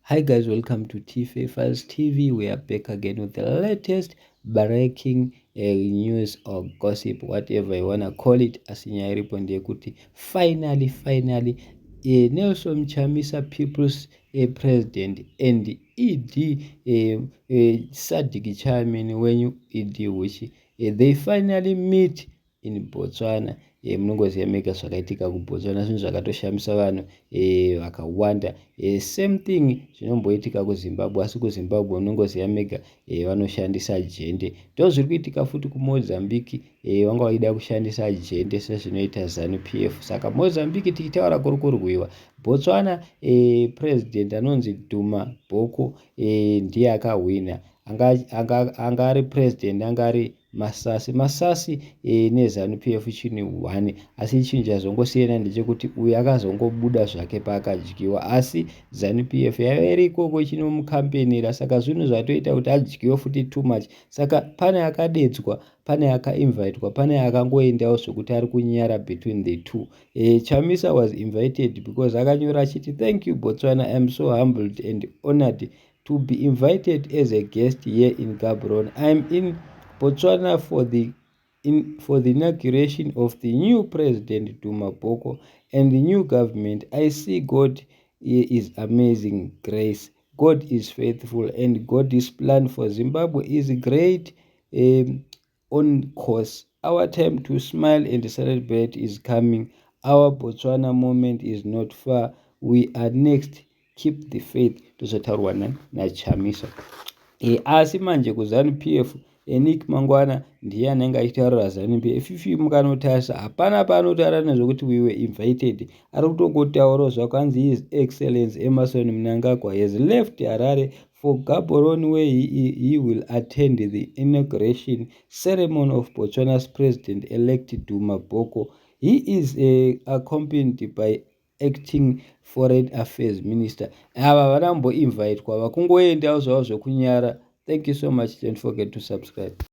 Hi guys, welcome to TFA Files TV. We are back again with the latest breaking news or gossip, whatever you wanna call it. Asinyaripo ndekuti finally Nelson Chamisa, People's President, and ED Sadiq Chairman when ED which they finally meet in Botswana. Munongoziva zvakaitika kuBotswana, zvinhu zvakatoshamisa vanhu vakawanda. Same thing zvinomboitika kuZimbabwe, asi kuZimbabwe munongoziva mega vanoshandisa jende. Ndozviri kuitika futi kuMozambique, vanga vaida kushandisa jende sezvinoita ZANU-PF. Saka Mozambique tichitaura kuri kurwiwa. Botswana president anonzi Duma Boko ndiye akahwina. Anga ari president, anga ari Masasi neZANU-PF chini 1, asi chinhu chazongosiyana ndechekuti uyu akazongobuda zvake paakadyiwa, asi ZANU-PF yaiva iri ikoko chinomukampenera. Saka zvinhu zvatoita kuti adyiwe futi too much. Saka pane akadedzwa, pane akainvitwa, pane akangoendawo zvokuti ari kunyara between the two. Chamisa was invited because akanyora achiti, "Thank you Botswana, I am so humbled and honored to be invited as a guest here in Gaborone. I am in Botswana for the inauguration of the new president Duma Boko and the new government. I see God is amazing grace. God is faithful and God's plan for Zimbabwe is great, on course. Our time to smile and celebrate is coming. Our Botswana moment is not far. We are next. Keep the faith." Tozotaurwa naChamisa. Asi manje kuZANU-PF Nick Mangwana ndiye anenge achitaurira ZANU-PF. Ifi mukanotarisa hapana paanotaura nezvokuti we were invited. Ari kutongotaurawo zvakanzi His Excellency Emmerson Mnangagwa has left Harare for Gaborone where he will attend the inauguration ceremony of Botswana's president-elect Duma Boko. He is accompanied by acting foreign affairs minister. Ava vanamboinvitwa vakungoendawo zvavo zvokunyara. Thank you so much. Don't forget to subscribe.